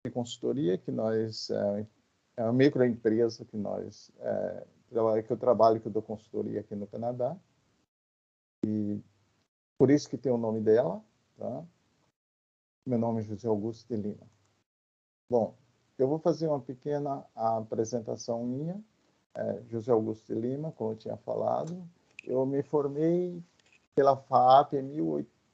de consultoria que nós é uma microempresa que nós que eu trabalho, que eu dou consultoria aqui no Canadá, e por isso que tem o nome dela, tá? Meu nome é José Augusto de Lima. Bom, eu vou fazer uma pequena apresentação minha. José Augusto de Lima, como eu tinha falado, eu me formei pela FAAP em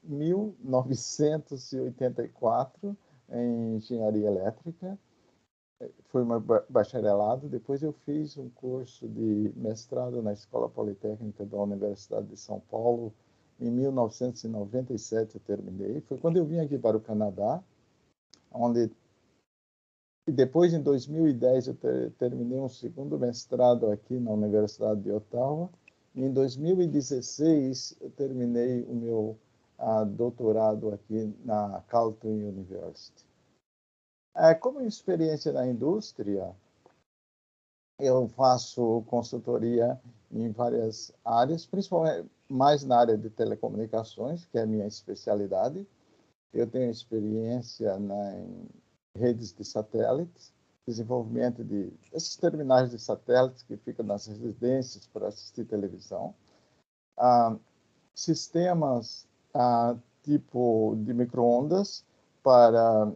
1984 em engenharia elétrica. Foi meu bacharelado. Depois eu fiz um curso de mestrado na Escola Politécnica da Universidade de São Paulo. Em 1997 eu terminei. Foi quando eu vim aqui para o Canadá, onde depois, em 2010, eu terminei um segundo mestrado aqui na Universidade de Ottawa. E em 2016, eu terminei o meu doutorado aqui na Carleton University. Como experiência na indústria, eu faço consultoria em várias áreas, principalmente mais na área de telecomunicações, que é a minha especialidade. Eu tenho experiência em redes de satélites, desenvolvimento de esses terminais de satélites que ficam nas residências para assistir televisão, sistemas tipo de micro-ondas para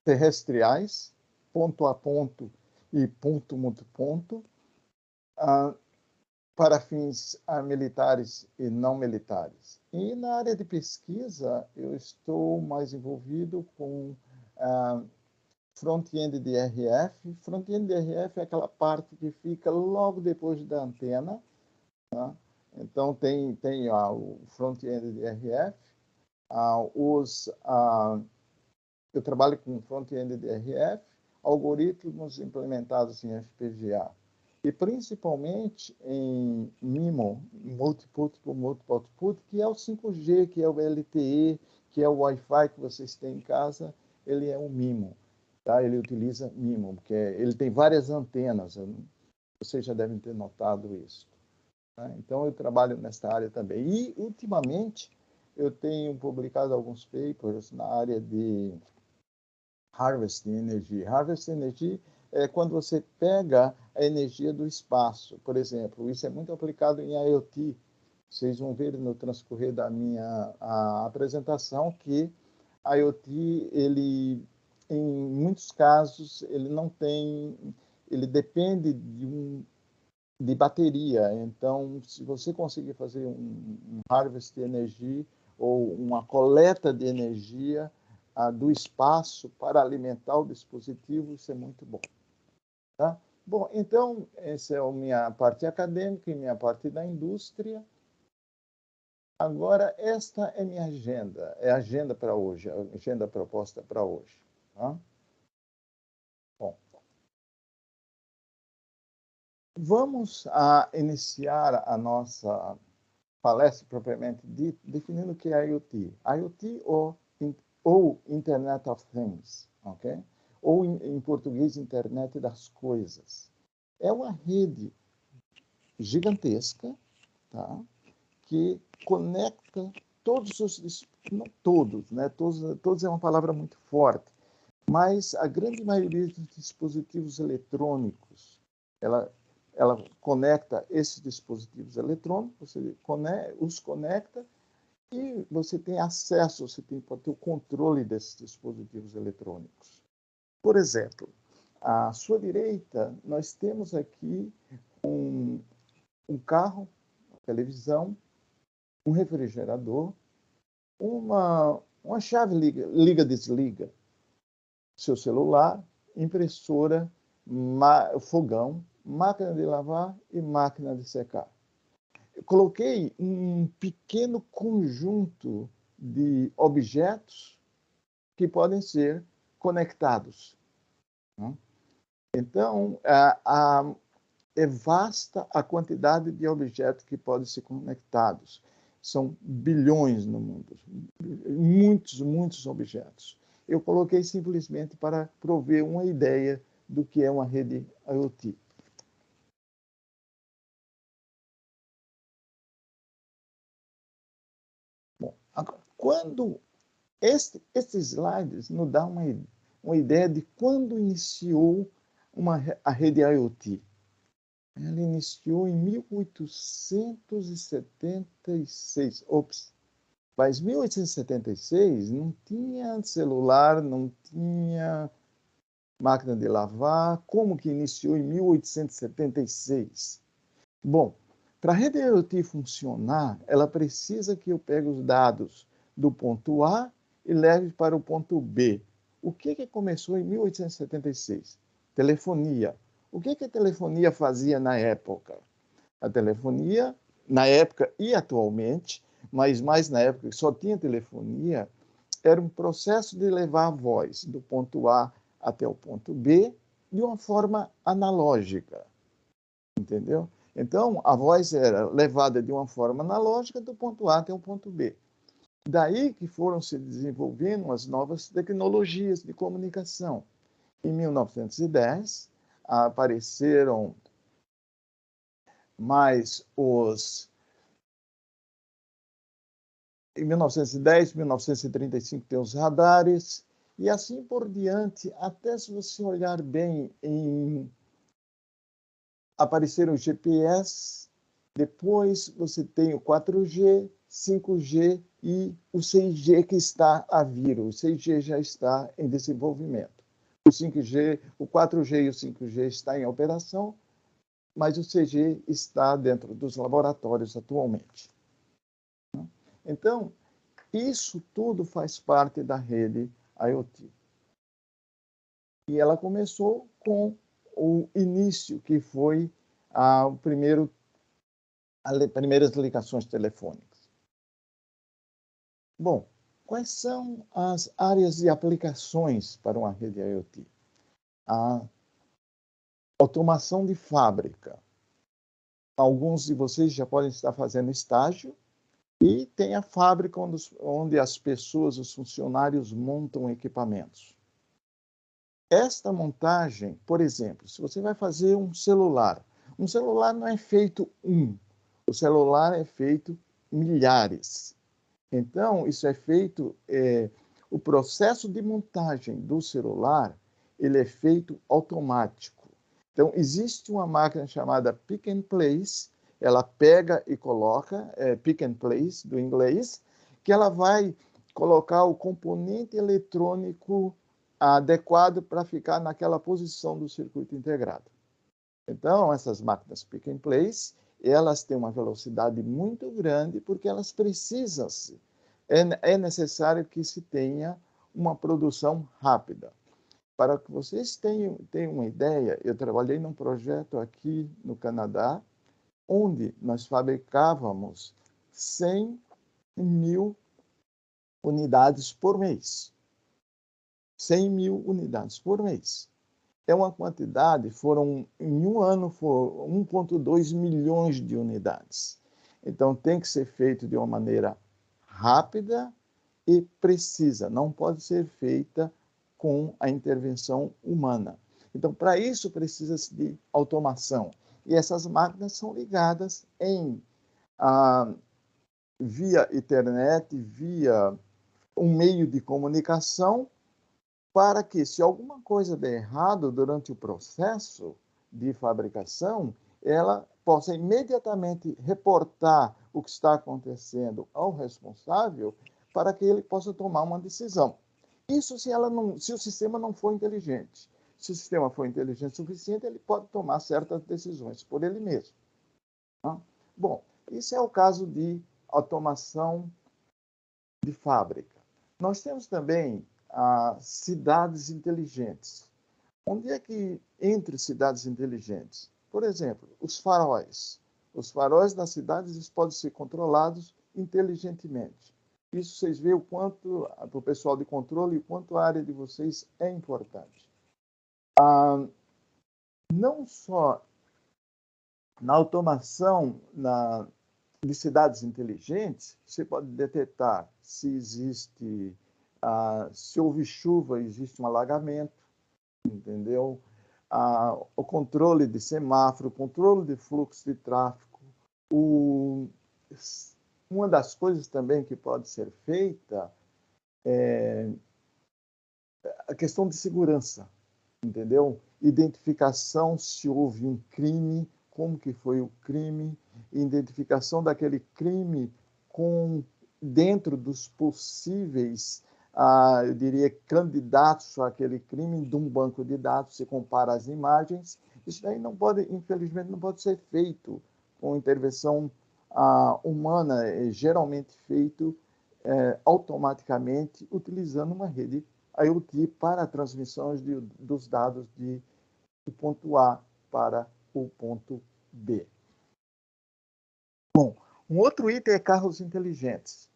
terrestriais, ponto a ponto e ponto muito ponto, para fins militares e não militares. E na área de pesquisa, eu estou mais envolvido com front-end de RF. Front-end de RF é aquela parte que fica logo depois da antena, tá? Então, tem o front-end de RF. Eu trabalho com front-end de RF, algoritmos implementados em FPGA. E principalmente em MIMO, Multi-Put, que é o 5G, que é o LTE, que é o Wi-Fi que vocês têm em casa, ele é um MIMO. Tá? Ele utiliza MIMO, porque ele tem várias antenas. Vocês já devem ter notado isso. Tá? Então, eu trabalho nesta área também. E, ultimamente, eu tenho publicado alguns papers na área de Harvest Energy. Harvest Energy é quando você pega a energia do espaço. Por exemplo, isso é muito aplicado em IoT. Vocês vão ver no transcorrer da minha apresentação que IoT, ele, em muitos casos, ele não tem, ele depende de bateria. Então, se você conseguir fazer um harvest de energia ou uma coleta de energia do espaço para alimentar o dispositivo, isso é muito bom. Tá? Bom, então, essa é a minha parte acadêmica e minha parte da indústria. Agora, esta é minha agenda, é a agenda para hoje, a agenda proposta para hoje. Tá? Bom, vamos iniciar a nossa palestra propriamente dita, definindo o que é IoT. IoT ou Internet of Things, ok? Ou em português, Internet das Coisas. É uma rede gigantesca, tá? Que conecta todos os, não todos, né? Todos é uma palavra muito forte, mas a grande maioria dos dispositivos eletrônicos, ela conecta esses dispositivos eletrônicos, você os conecta e você tem acesso, você pode ter o controle desses dispositivos eletrônicos. Por exemplo, à sua direita, nós temos aqui um carro, uma televisão, um refrigerador, uma chave liga-desliga, seu celular, impressora, fogão, máquina de lavar e máquina de secar. Eu coloquei um pequeno conjunto de objetos que podem ser conectados. Então, é vasta a quantidade de objetos que podem ser conectados. São bilhões no mundo, muitos objetos. Eu coloquei simplesmente para prover uma ideia do que é uma rede IoT. Bom, agora, quando estes slides nos dão uma ideia de quando iniciou a rede IoT. Ela iniciou em 1876. Mas 1876 não tinha celular, não tinha máquina de lavar. Como que iniciou em 1876? Bom, para a rede IoT funcionar, ela precisa que eu pegue os dados do ponto A e leve para o ponto B. O que começou em 1876? Telefonia. O que a telefonia fazia na época? A telefonia, na época e atualmente, mas mais na época que só tinha telefonia, era um processo de levar a voz do ponto A até o ponto B de uma forma analógica, entendeu? Então, a voz era levada de uma forma analógica do ponto A até o ponto B. Daí que foram se desenvolvendo as novas tecnologias de comunicação. Em 1910, apareceram mais os... Em 1910, 1935 tem os radares, e assim por diante, até se você olhar bem, apareceram o GPS, depois você tem o 4G, 5G e o 6G que está a vir. O 6G já está em desenvolvimento. O 5G, o 4G e o 5G estão em operação, mas o 6G está dentro dos laboratórios atualmente. Então, isso tudo faz parte da rede IoT. E ela começou com o início, que foi as primeiras ligações telefônicas. Bom, quais são as áreas de aplicações para uma rede IoT? A automação de fábrica. Alguns de vocês já podem estar fazendo estágio, e tem a fábrica onde as pessoas, os funcionários, montam equipamentos. Esta montagem, por exemplo, se você vai fazer um celular não é feito o celular é feito milhares. Então, isso é feito, o processo de montagem do celular, ele é feito automático. Então, existe uma máquina chamada Pick and Place, ela pega e coloca, Pick and Place, do inglês, que ela vai colocar o componente eletrônico adequado para ficar naquela posição do circuito integrado. Então, essas máquinas Pick and Place, elas têm uma velocidade muito grande porque elas precisam, é necessário que se tenha uma produção rápida. Para que vocês tenham uma ideia, eu trabalhei num projeto aqui no Canadá, onde nós fabricávamos 100 mil unidades por mês. 100 mil unidades por mês. É uma quantidade, em um ano, foram 1,2 milhões de unidades. Então, tem que ser feito de uma maneira rápida e precisa, não pode ser feita com a intervenção humana. Então, para isso, precisa-se de automação. E essas máquinas são ligadas via internet, via um meio de comunicação, para que, se alguma coisa der errado durante o processo de fabricação, ela possa imediatamente reportar o que está acontecendo ao responsável, para que ele possa tomar uma decisão. Isso se o sistema não for inteligente. Se o sistema for inteligente o suficiente, ele pode tomar certas decisões por ele mesmo. Tá? Bom, isso é o caso de automação de fábrica. Nós temos também cidades inteligentes. Onde é que entre cidades inteligentes? Por exemplo, os faróis. Os faróis das cidades podem ser controlados inteligentemente. Isso vocês veem o quanto, para o pessoal de controle, o quanto a área de vocês é importante. Não só na automação de cidades inteligentes, você pode detectar se existe, se houve chuva, existe um alagamento, entendeu? O controle de semáforo, o controle de fluxo de tráfego. Uma das coisas também que pode ser feita a questão de segurança, entendeu? Identificação se houve um crime, como que foi o crime, identificação daquele crime dentro dos possíveis, eu diria, candidatos àquele crime de um banco de dados, se compara as imagens. Isso daí não pode, infelizmente, não pode ser feito com intervenção humana, é geralmente feito automaticamente utilizando uma rede IoT para a transmissão dos dados do ponto A para o ponto B. Bom, um outro item é carros inteligentes.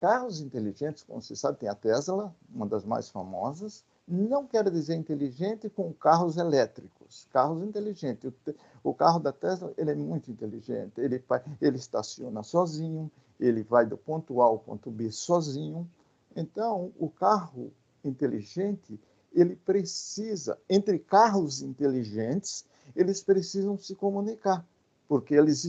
Carros inteligentes, como você sabe, tem a Tesla, uma das mais famosas. Não quero dizer inteligente com carros elétricos. Carros inteligentes. O carro da Tesla ele é muito inteligente. Ele estaciona sozinho, ele vai do ponto A ao ponto B sozinho. Então, o carro inteligente, ele precisa, entre carros inteligentes, eles precisam se comunicar, porque eles,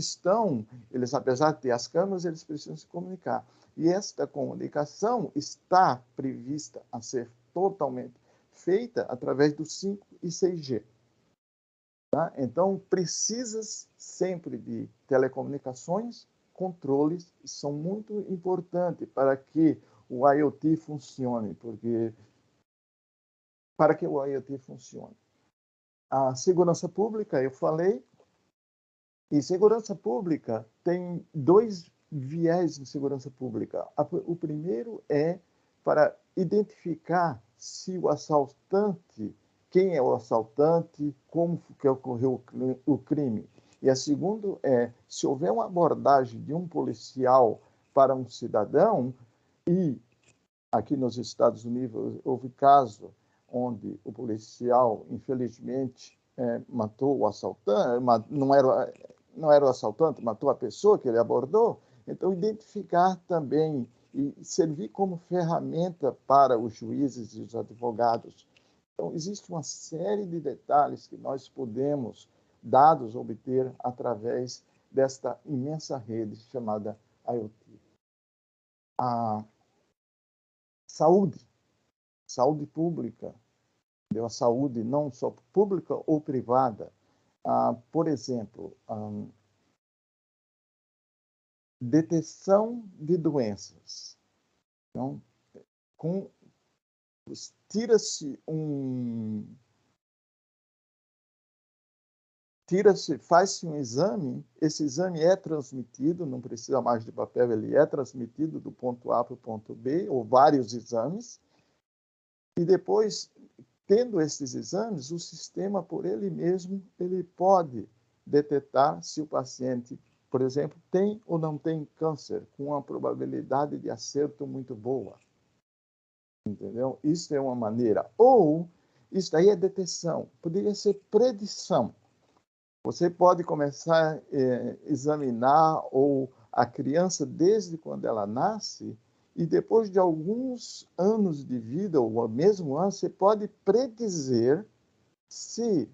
apesar de ter as câmeras, eles precisam se comunicar. E esta comunicação está prevista a ser totalmente feita através do 5 e 6G. Tá? Então, precisa sempre de telecomunicações, controles, são muito importantes para que o IoT funcione, para que o IoT funcione. A segurança pública, eu falei, e segurança pública tem dois viés de segurança pública. O primeiro é para identificar se o assaltante, quem é o assaltante, como que ocorreu o crime. E a segunda é, se houver uma abordagem de um policial para um cidadão, e aqui nos Estados Unidos houve caso onde o policial, infelizmente, matou o assaltante, não era o assaltante, matou a pessoa que ele abordou. Então, identificar também e servir como ferramenta para os juízes e os advogados. Então, existe uma série de detalhes que nós podemos, dados, obter através desta imensa rede chamada IoT. A saúde pública, a saúde não só pública ou privada. Por exemplo, detecção de doenças. Então, faz-se um exame, esse exame é transmitido, não precisa mais de papel, ele é transmitido do ponto A para o ponto B, ou vários exames, e depois, tendo esses exames, o sistema, por ele mesmo, ele pode detectar se o paciente, por exemplo, tem ou não tem câncer, com uma probabilidade de acerto muito boa. Entendeu? Isso é uma maneira. Ou, isso daí é detecção, poderia ser predição. Você pode começar a examinar ou a criança desde quando ela nasce, e depois de alguns anos de vida, ou mesmo ano, você pode predizer se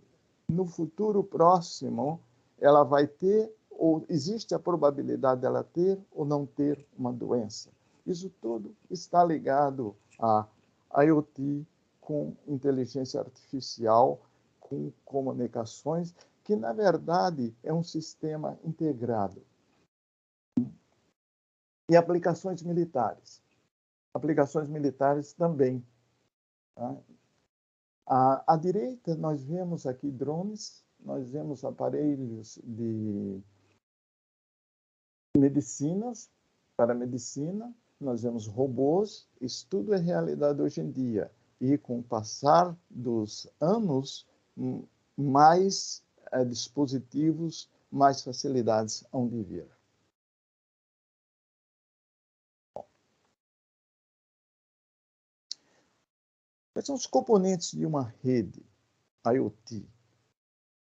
no futuro próximo ela vai ter, ou existe a probabilidade dela ter ou não ter uma doença. Isso tudo está ligado a IoT com inteligência artificial, com comunicações, que, na verdade, é um sistema integrado. E aplicações militares. Aplicações militares também. Tá? À direita, nós vemos aqui drones, nós vemos aparelhos de medicinas, para medicina, nós vemos robôs, isso tudo é realidade hoje em dia. E com o passar dos anos, mais dispositivos, mais facilidades hão de vir. Quais são os componentes de uma rede IoT?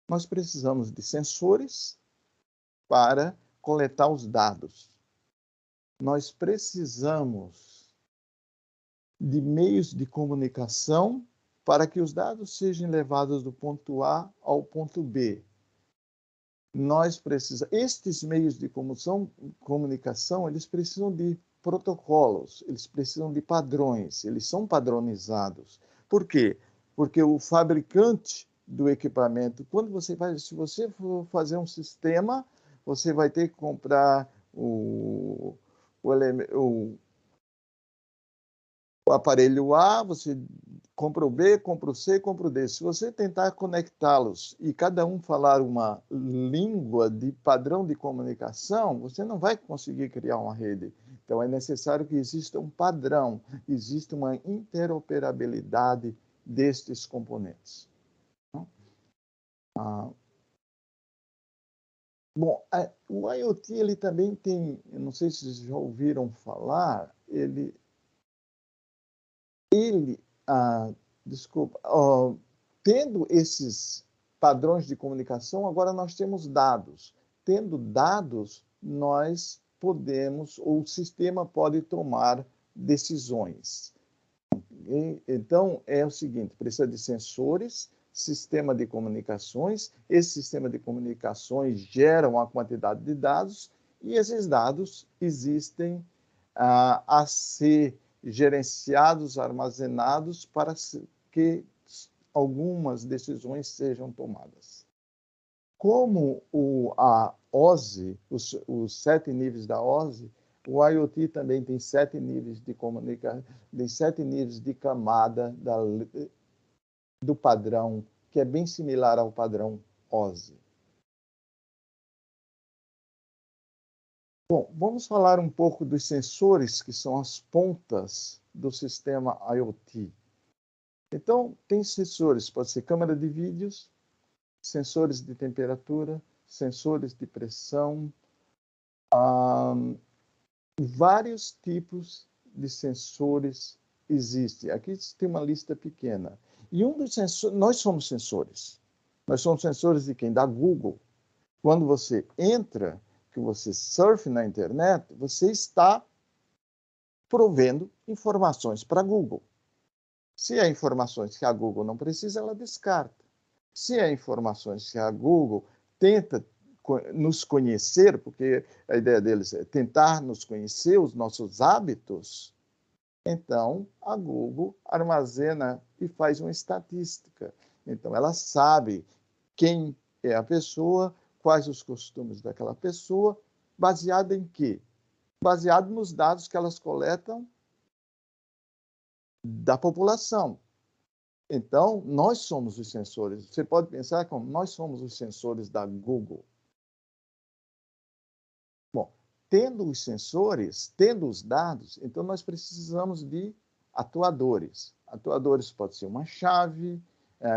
Nós precisamos de sensores para coletar os dados. Nós precisamos de meios de comunicação para que os dados sejam levados do ponto A ao ponto B. Estes meios de comunicação, eles precisam de protocolos, eles precisam de padrões, eles são padronizados. Por quê? Porque o fabricante do equipamento, se você for fazer um sistema, você vai ter que comprar o aparelho A, você compra o B, compra o C, compra o D. Se você tentar conectá-los e cada um falar uma língua de padrão de comunicação, você não vai conseguir criar uma rede. Então, é necessário que exista um padrão, exista uma interoperabilidade destes componentes. Bom, o IoT ele também tem, eu não sei se vocês já ouviram falar, desculpa, tendo esses padrões de comunicação, agora nós temos dados. Tendo dados, nós podemos, ou o sistema pode tomar decisões. Então, é o seguinte, precisa de sensores, sistema de comunicações, esse sistema de comunicações gera uma quantidade de dados, e esses dados existem a ser gerenciados, armazenados, para que algumas decisões sejam tomadas. Como a OSI, os 7 níveis da OSI, o IoT também tem 7 níveis de comunicação, tem 7 níveis de camada do padrão, que é bem similar ao padrão OSI. Bom, vamos falar um pouco dos sensores, que são as pontas do sistema IoT. Então, tem sensores, pode ser câmera de vídeos, sensores de temperatura, sensores de pressão, vários tipos de sensores existem. Aqui tem uma lista pequena. E um dos sensores, nós somos sensores. Nós somos sensores de quem? Da Google. Quando você entra, que você surfa na internet, você está provendo informações para a Google. Se há informações que a Google não precisa, ela descarta. Se há informações que a Google tenta nos conhecer, porque a ideia deles é tentar nos conhecer, os nossos hábitos, então a Google armazena e faz uma estatística. Então ela sabe quem é a pessoa, quais os costumes daquela pessoa, baseado em quê? Baseado nos dados que elas coletam da população. Então, nós somos os sensores. Você pode pensar como nós somos os sensores da Google. Bom, tendo os sensores, tendo os dados, então nós precisamos de atuadores. Atuadores pode ser uma chave,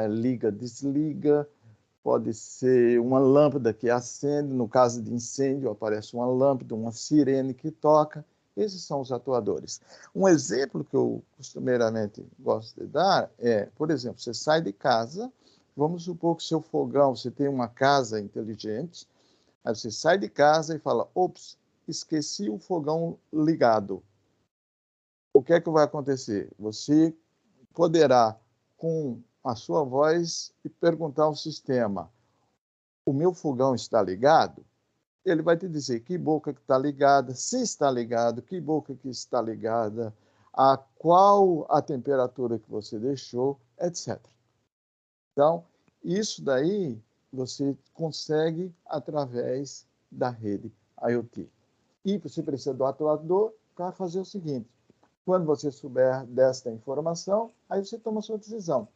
liga, desliga, pode ser uma lâmpada que acende, no caso de incêndio aparece uma lâmpada, uma sirene que toca. Esses são os atuadores. Um exemplo que eu costumeiramente gosto de dar é, por exemplo, você sai de casa, vamos supor que seu fogão, você tem uma casa inteligente, aí você sai de casa e fala, ops, esqueci o fogão ligado. O que é que vai acontecer? Você poderá, com a sua voz, perguntar ao sistema, o meu fogão está ligado? Ele vai te dizer que boca que está ligada, se está ligado, que boca que está ligada, a qual a temperatura que você deixou, etc. Então, isso daí você consegue através da rede IoT. E você precisa do atuador para fazer o seguinte, quando você souber desta informação, aí você toma a sua decisão.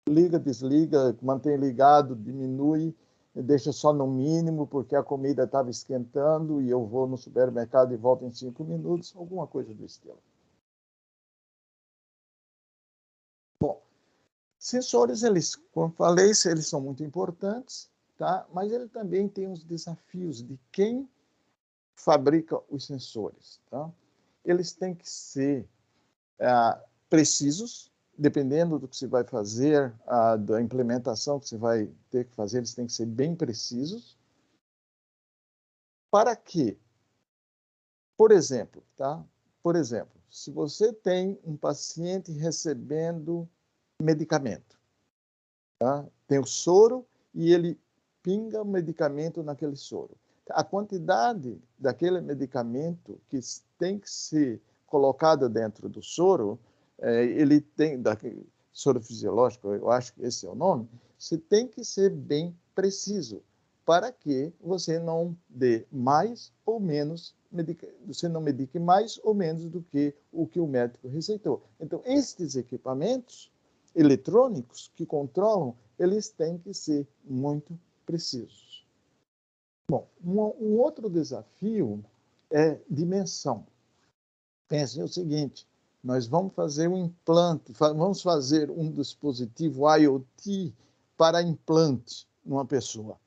Liga, desliga, mantém ligado, diminui, deixa só no mínimo, porque a comida estava esquentando e eu vou no supermercado e volto em 5 minutos, alguma coisa do estilo. Bom, sensores, eles, como falei, eles são muito importantes, tá? Mas ele também tem os desafios de quem fabrica os sensores, tá? Eles têm que ser precisos, dependendo do que você vai fazer, da implementação que você vai ter que fazer, eles têm que ser bem precisos. Para quê? Por exemplo, tá? Por exemplo, se você tem um paciente recebendo medicamento, tá? Tem o soro e ele pinga o medicamento naquele soro. a quantidade daquele medicamento que tem que ser colocado dentro do soro, ele tem, soro fisiológico, eu acho que esse é o nome, você tem que ser bem preciso para que você não dê mais ou menos, você não medique mais ou menos do que o médico receitou. Então, estes equipamentos eletrônicos que controlam, eles têm que ser muito precisos. Bom, um outro desafio é dimensão. Pense o seguinte, nós vamos fazer um implante, vamos fazer um dispositivo IoT para implante numa pessoa.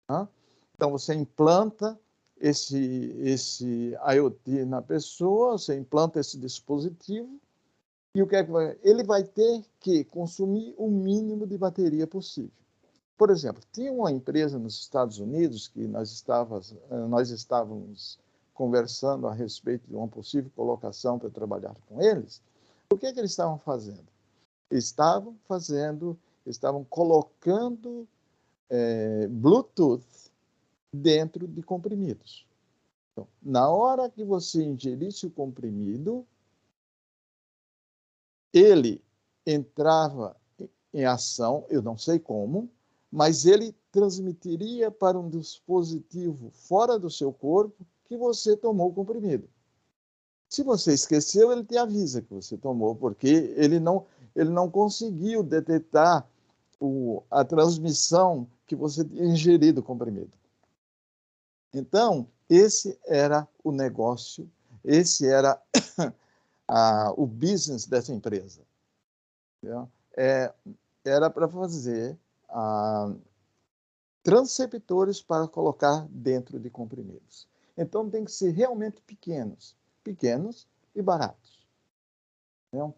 Tá? Então, você implanta esse IoT na pessoa, você implanta esse dispositivo, e o que é que ele vai ter que consumir o mínimo de bateria possível. Por exemplo, tinha uma empresa nos Estados Unidos que nós estávamos conversando a respeito de uma possível colocação para trabalhar com eles. O que é que eles estavam fazendo? Estavam colocando Bluetooth dentro de comprimidos. Então, na hora que você ingerisse o comprimido, ele entrava em ação, eu não sei como, mas ele transmitiria para um dispositivo fora do seu corpo que você tomou o comprimido. Se você esqueceu, ele te avisa que você tomou, porque ele não conseguiu detectar a transmissão que você tinha ingerido o comprimido. Então, esse era o negócio, esse era o business dessa empresa. Era para fazer transceptores para colocar dentro de comprimidos. Então, tem que ser realmente pequenos e baratos. Entendeu?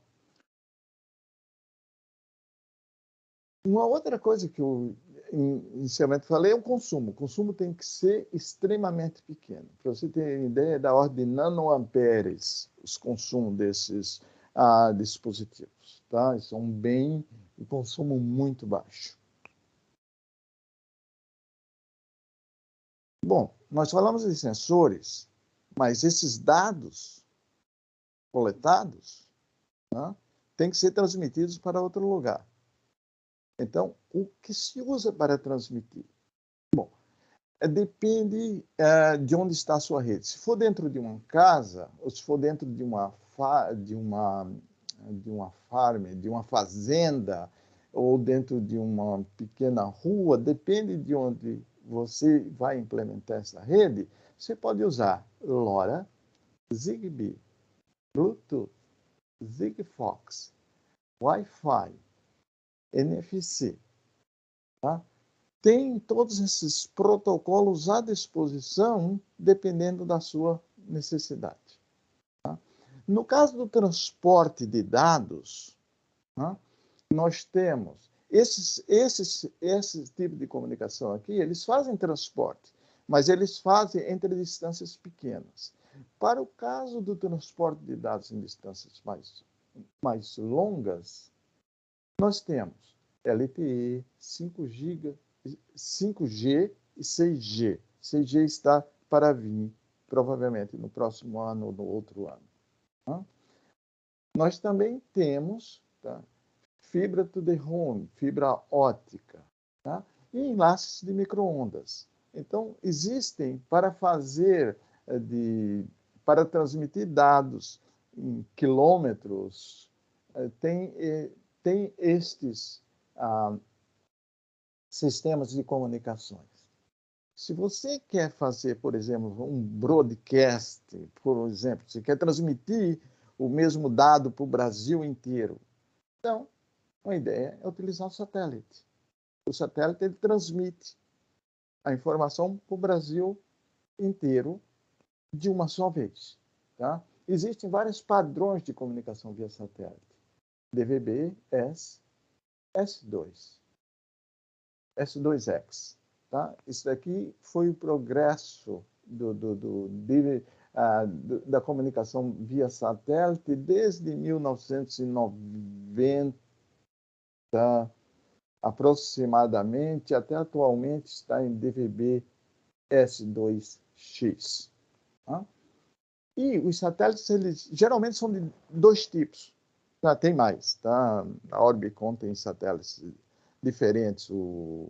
Uma outra coisa que eu inicialmente falei é o consumo. O consumo tem que ser extremamente pequeno. Para você ter ideia, da ordem de nanoamperes, os consumos desses dispositivos. Tá? São bem de consumo muito baixo. Bom, nós falamos de sensores, mas esses dados coletados, né, têm que ser transmitidos para outro lugar. Então, o que se usa para transmitir? Bom, depende de onde está a sua rede. Se for dentro de uma casa, ou se for dentro de uma farm, de uma fazenda, ou dentro de uma pequena rua, depende de onde você vai implementar essa rede, você pode usar LoRa, Zigbee, Bluetooth, Sigfox, Wi-Fi, NFC. Tá? Tem todos esses protocolos à disposição, dependendo da sua necessidade. Tá? No caso do transporte de dados, tá? Nós temos esse tipo de comunicação aqui, eles fazem transporte, mas eles fazem entre distâncias pequenas. Para o caso do transporte de dados em distâncias mais longas, nós temos LTE, 5G e 6G. 6G está para vir, provavelmente, no próximo ano ou no outro ano. Tá? Nós também temos fibra to the home, fibra ótica, tá? E enlaces de microondas. Então, existem para para transmitir dados em quilômetros, tem estes sistemas de comunicações. Se você quer fazer, por exemplo, um broadcast, por exemplo, você quer transmitir o mesmo dado para o Brasil inteiro, então, uma ideia é utilizar o satélite. O satélite ele transmite a informação para o Brasil inteiro de uma só vez. Tá? Existem vários padrões de comunicação via satélite. DVB, S, S2, S2X. Tá? Isso daqui foi o progresso da comunicação via satélite desde 1990, aproximadamente, até atualmente está em DVB S2X. Tá? E os satélites, eles geralmente são de dois tipos. Tá? Tem mais, tá? A Orbicon tem satélites diferentes. O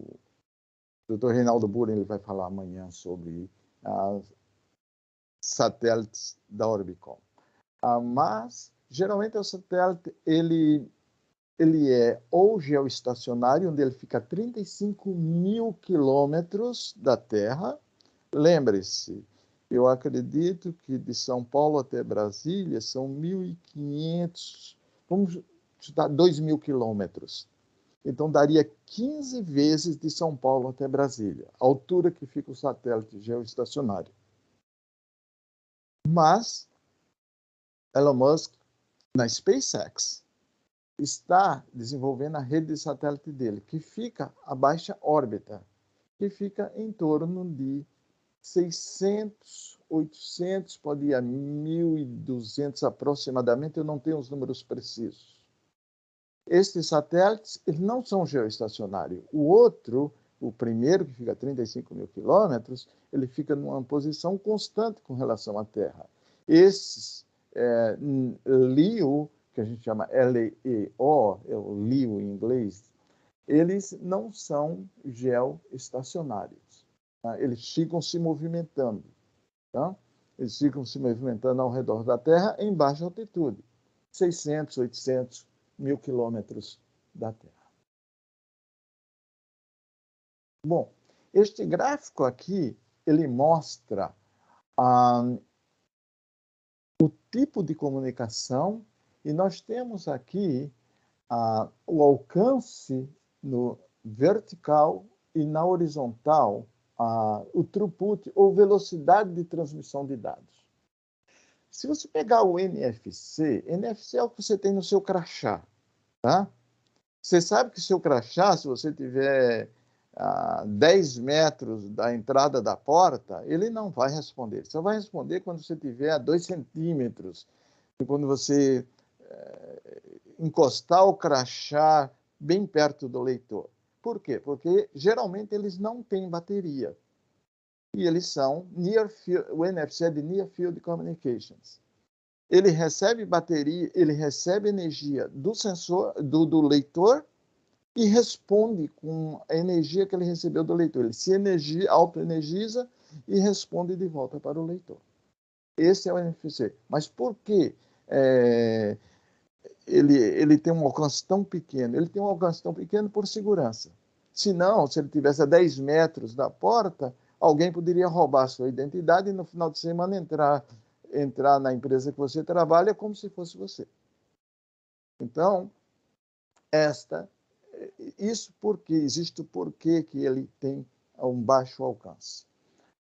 Dr. Reinaldo Buren, ele vai falar amanhã sobre satélites da Orbicon. Mas, geralmente, o satélite, ele é ou geoestacionário, onde ele fica a 35 mil quilômetros da Terra. Lembre-se, eu acredito que de São Paulo até Brasília são 1.500, vamos chutar 2.000 quilômetros. Então, daria 15 vezes de São Paulo até Brasília, a altura que fica o satélite geoestacionário. Mas, Elon Musk, na SpaceX, está desenvolvendo a rede de satélite dele, que fica a baixa órbita, que fica em torno de 600, 800, pode ir a 1.200 aproximadamente, eu não tenho os números precisos. Estes satélites, eles não são geoestacionários. O outro, o primeiro, que fica a 35 mil quilômetros, ele fica numa posição constante com relação à Terra. Esses, LEO, que a gente chama LEO, é o LEO em inglês, eles não são geoestacionários. Tá? Eles ficam se movimentando. Tá? Eles ficam se movimentando ao redor da Terra em baixa altitude, 600, 800 mil quilômetros da Terra. Bom, este gráfico aqui, ele mostra o tipo de comunicação e nós temos aqui o alcance no vertical e na horizontal, o throughput ou velocidade de transmissão de dados. Se você pegar o NFC, NFC é o que você tem no seu crachá, tá? Você sabe que seu crachá, se você tiver 10 metros da entrada da porta, ele não vai responder. Só vai responder quando você tiver a 2 centímetros. E quando você encostar o crachá bem perto do leitor. Por quê? Porque geralmente eles não têm bateria. E eles são Near Field, o NFC é de Near Field Communications. Ele recebe bateria, ele recebe energia do sensor, do leitor, e responde com a energia que ele recebeu do leitor. Ele se autoenergiza e responde de volta para o leitor. Esse é o NFC. Mas por que ele tem um alcance tão pequeno? Ele tem um alcance tão pequeno por segurança. Se não, se ele tivesse a 10 metros da porta, alguém poderia roubar a sua identidade e no final de semana entrar na empresa que você trabalha como se fosse você. Então, isso porque existe o porquê que ele tem um baixo alcance.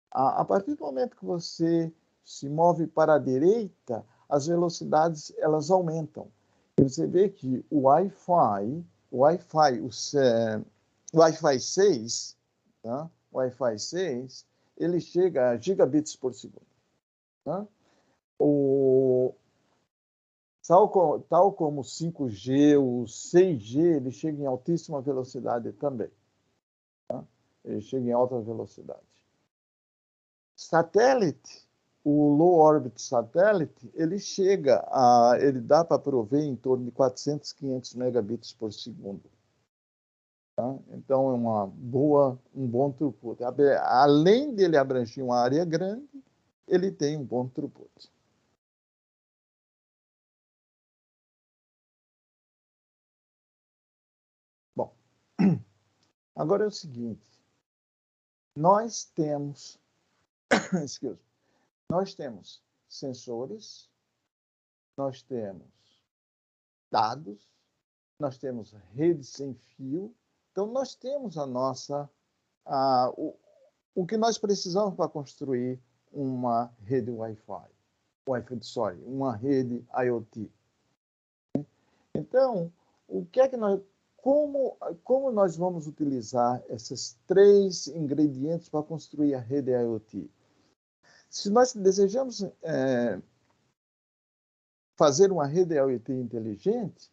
A partir do momento que você se move para a direita, as velocidades elas aumentam. E você vê que o Wi-Fi 6, tá? Wi-Fi 6, ele chega a gigabits por segundo. Tá? Tal como o 5G, o 6G, ele chega em altíssima velocidade também. Tá? Ele chega em alta velocidade. Satélite, o Low Orbit Satellite, ele dá para prover em torno de 400, 500 megabits por segundo. Tá? Então, é um bom throughput. Além dele abranger uma área grande, ele tem um bom throughput. Bom, agora é o seguinte. Nós temos sensores, nós temos dados, nós temos rede sem fio. Então, nós temos o que nós precisamos para construir uma rede Wi-Fi, uma rede IoT. Então, como nós vamos utilizar esses 3 ingredientes para construir a rede IoT? Se nós desejamos fazer uma rede IoT inteligente,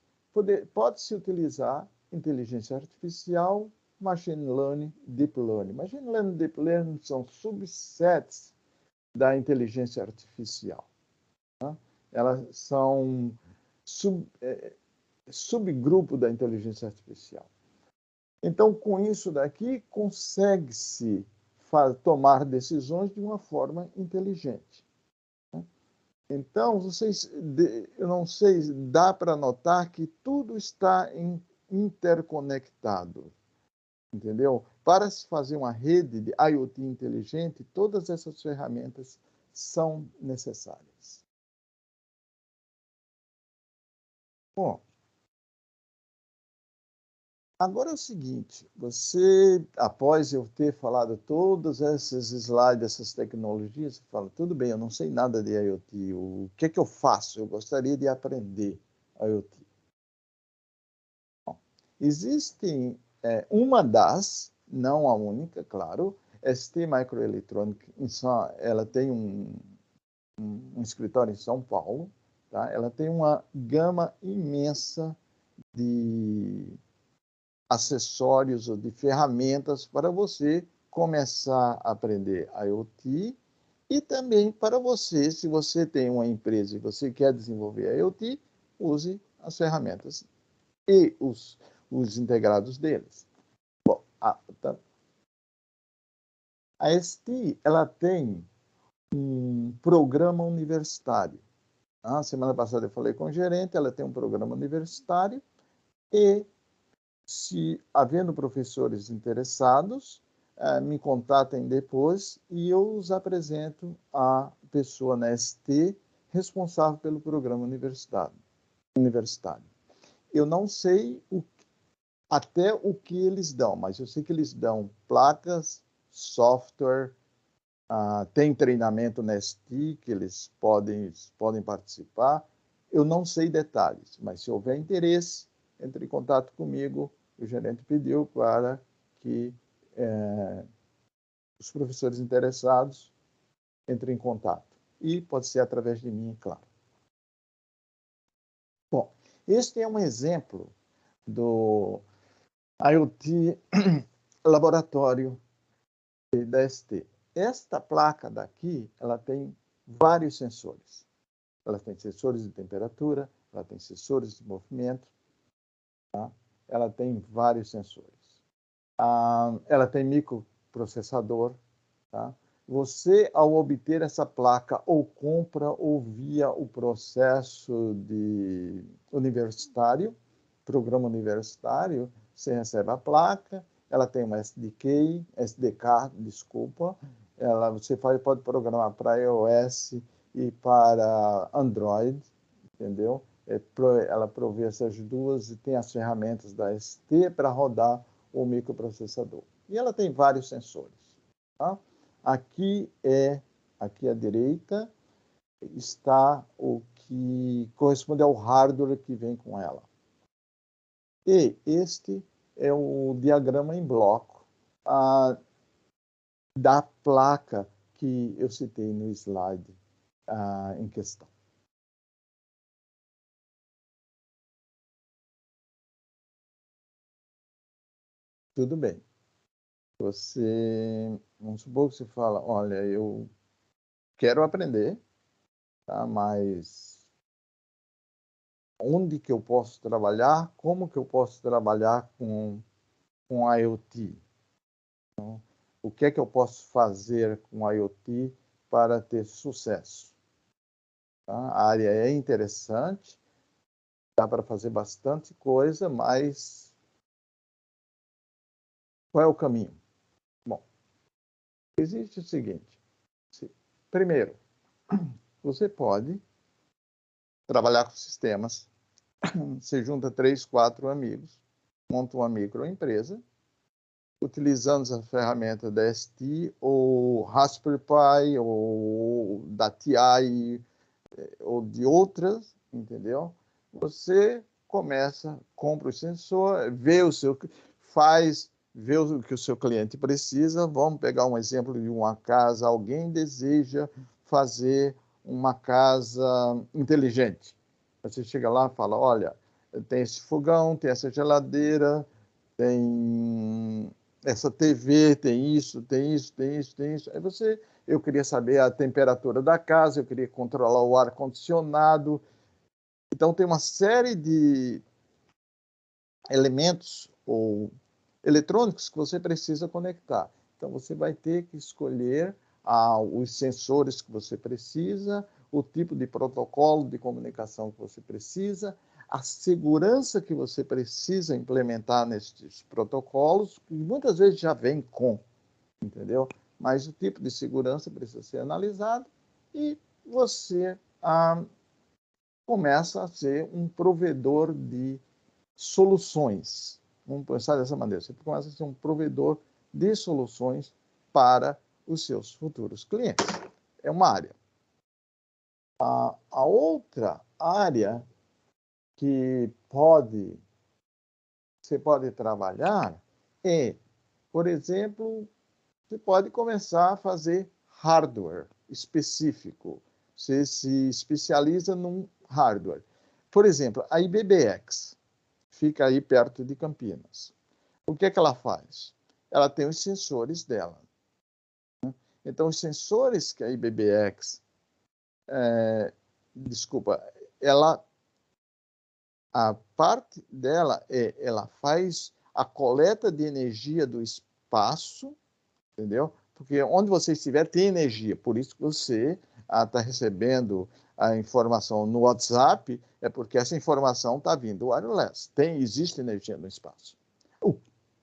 pode-se utilizar inteligência artificial Machine Learning, Deep Learning. Machine Learning e Deep Learning são subsets da inteligência artificial. Tá? Elas são subgrupo da inteligência artificial. Então, com isso daqui, consegue-se tomar decisões de uma forma inteligente. Então, eu não sei, dá para notar que tudo está interconectado, entendeu? Para se fazer uma rede de IoT inteligente, todas essas ferramentas são necessárias. Bom, agora é o seguinte, você, após eu ter falado todos esses slides, essas tecnologias, você fala, tudo bem, eu não sei nada de IoT, o que é que eu faço? Eu gostaria de aprender IoT. Bom, existe uma das, não a única, claro, ST Microelectronics, ela tem um escritório em São Paulo, tá? Ela tem uma gama imensa de acessórios ou de ferramentas para você começar a aprender IoT e também para você, se você tem uma empresa e você quer desenvolver IoT, use as ferramentas e os integrados deles. Bom, a ST, ela tem um programa universitário. A semana passada eu falei com o gerente, ela tem um programa universitário e, se havendo professores interessados, me contatem depois e eu os apresento à pessoa na ST responsável pelo programa universitário. Eu não sei até o que eles dão, mas eu sei que eles dão placas, software, tem treinamento na ST que eles podem participar. Eu não sei detalhes, mas se houver interesse, entre em contato comigo. O gerente pediu para que os professores interessados entrem em contato. E pode ser através de mim, claro. Bom, este é um exemplo do IoT laboratório da ST. Esta placa daqui, ela tem vários sensores. Ela tem sensores de temperatura, ela tem sensores de movimento, tá? Ela tem vários sensores. Ela tem microprocessador, tá? Você, ao obter essa placa, ou compra ou via o processo de universitário, programa universitário, você recebe a placa, ela tem uma SDK, desculpa, você pode programar para iOS e para Android, entendeu? Ela provê essas duas e tem as ferramentas da ST para rodar o microprocessador. E ela tem vários sensores. Tá? Aqui à direita está o que corresponde ao hardware que vem com ela. E este é o diagrama em bloco da placa que eu citei no slide em questão. Tudo bem. Vamos supor que você fala, olha, eu quero aprender, tá? Mas onde que eu posso trabalhar? Como que eu posso trabalhar com IoT? Então, o que é que eu posso fazer com IoT para ter sucesso? Tá? A área é interessante, dá para fazer bastante coisa, mas qual é o caminho? Bom, existe o seguinte. Primeiro, você pode trabalhar com sistemas. Você junta 3, 4 amigos, monta uma microempresa, utilizando a ferramenta da ST, ou Raspberry Pi, ou da TI, ou de outras, entendeu? Você começa, compra o sensor, vê o que o seu cliente precisa. Vamos pegar um exemplo de uma casa. Alguém deseja fazer uma casa inteligente. Você chega lá e fala, olha, tem esse fogão, tem essa geladeira, tem essa TV, tem isso, tem isso, tem isso, tem isso. Aí eu queria saber a temperatura da casa, eu queria controlar o ar-condicionado. Então, tem uma série de elementos ou eletrônicos que você precisa conectar. Então, você vai ter que escolher os sensores que você precisa, o tipo de protocolo de comunicação que você precisa, a segurança que você precisa implementar nesses protocolos, que muitas vezes já vem com, entendeu? Mas o tipo de segurança precisa ser analisado e você começa a ser um provedor de soluções. Vamos pensar dessa maneira. Você começa a ser um provedor de soluções para os seus futuros clientes. É uma área. A outra área que você pode trabalhar é, por exemplo, você pode começar a fazer hardware específico. Você se especializa num hardware. Por exemplo, a IBBX fica aí perto de Campinas. O que é que ela faz? Ela tem os sensores dela. Então, os sensores que a IBBX, a parte dela ela faz a coleta de energia do espaço, entendeu? Porque onde você estiver tem energia, por isso que você está recebendo a informação no WhatsApp, é porque essa informação está vindo wireless. Existe energia no espaço. A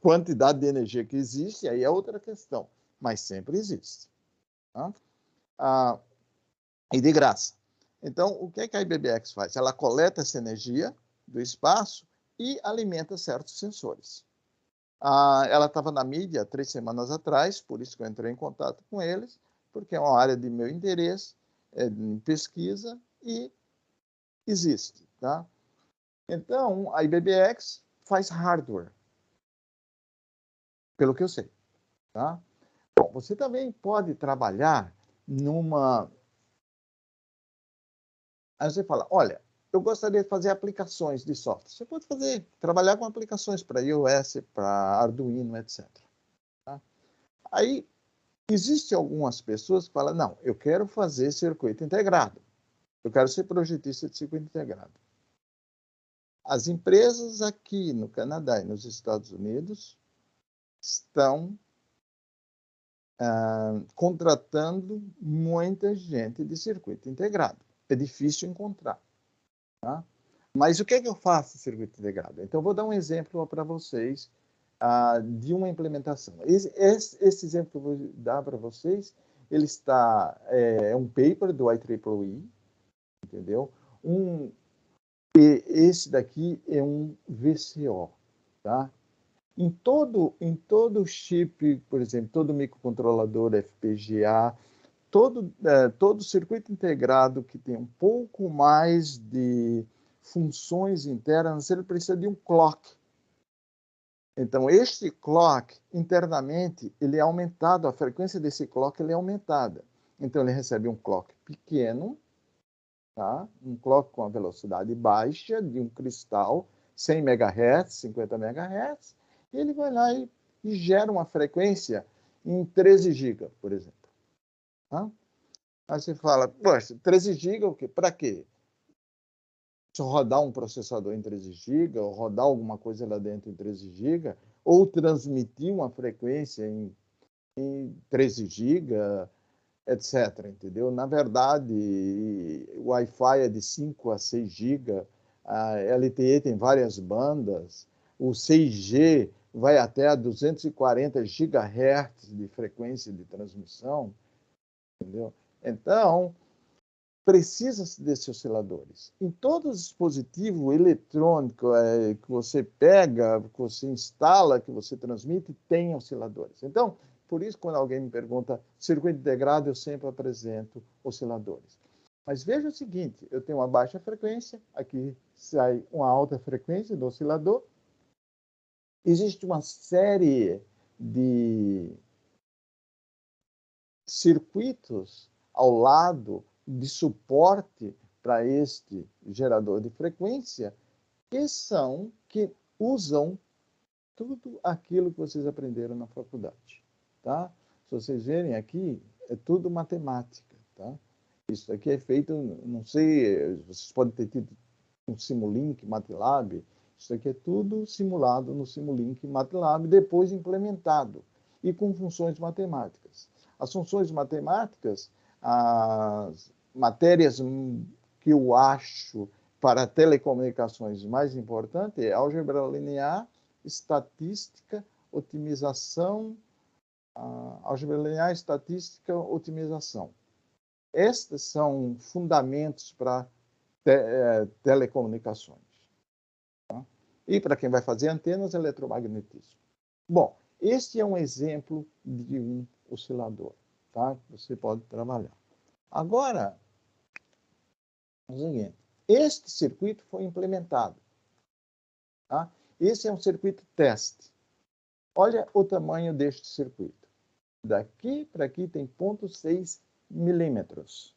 quantidade de energia que existe, aí é outra questão, mas sempre existe. Tá? E de graça. Então, o que a IBBX faz? Ela coleta essa energia do espaço e alimenta certos sensores. Ela estava na mídia 3 semanas atrás, por isso que eu entrei em contato com eles, porque é uma área de meu interesse, em pesquisa, e existe. Tá? Então, a IBBX faz hardware, pelo que eu sei. Tá? Bom, você também pode trabalhar numa... Aí você fala, olha, eu gostaria de fazer aplicações de software. Você pode trabalhar com aplicações para iOS, para Arduino, etc. Tá? Aí, existem algumas pessoas que falam, não, eu quero fazer circuito integrado. Eu quero ser projetista de circuito integrado. As empresas aqui no Canadá e nos Estados Unidos estão contratando muita gente de circuito integrado. É difícil encontrar. Tá? Mas o que é que eu faço em circuito integrado? Então, eu vou dar um exemplo para vocês de uma implementação. Esse exemplo que eu vou dar para vocês, ele é um paper do IEEE, entendeu? Esse daqui é um VCO, tá? Em todo chip, por exemplo, todo microcontrolador FPGA, todo circuito integrado que tem um pouco mais de funções internas, ele precisa de um clock. Então, este clock, internamente, ele é aumentado, a frequência desse clock ele é aumentada. Então, ele recebe um clock pequeno, tá? Um clock com a velocidade baixa de um cristal, 100 MHz, 50 MHz, e ele vai lá e gera uma frequência em 13 GB, por exemplo. Tá? Aí você fala, poxa, 13 GB, o quê? Para quê? Se rodar um processador em 13 GB, ou rodar alguma coisa lá dentro em 13 GB, ou transmitir uma frequência em 13 GB, etc. Entendeu? Na verdade, o Wi-Fi é de 5 a 6 GB, a LTE tem várias bandas, o 6G vai até a 240 GHz de frequência de transmissão, entendeu? Então, precisa-se desses osciladores. Em todo dispositivo eletrônico que você pega, que você instala, que você transmite, tem osciladores. Então, por isso, quando alguém me pergunta circuito integrado, eu sempre apresento osciladores. Mas veja o seguinte, eu tenho uma baixa frequência, aqui sai uma alta frequência do oscilador. Existe uma série de circuitos ao lado de suporte para este gerador de frequência que usam tudo aquilo que vocês aprenderam na faculdade, tá? Se vocês verem aqui, é tudo matemática, tá? Isso aqui é feito, não sei, vocês podem ter tido um Simulink, MATLAB, isso aqui é tudo simulado no Simulink, MATLAB, depois implementado, e com funções matemáticas. As funções matemáticas, as matérias que eu acho para telecomunicações mais importante é álgebra linear, estatística, otimização, álgebra linear, estatística, otimização. Estes são fundamentos para telecomunicações. Tá? E para quem vai fazer antenas, eletromagnetismo. Bom, este é um exemplo de um oscilador, tá? Você pode trabalhar. Agora, o seguinte, este circuito foi implementado. Tá? Esse é um circuito teste. Olha o tamanho deste circuito. Daqui para aqui tem 0,6 milímetros.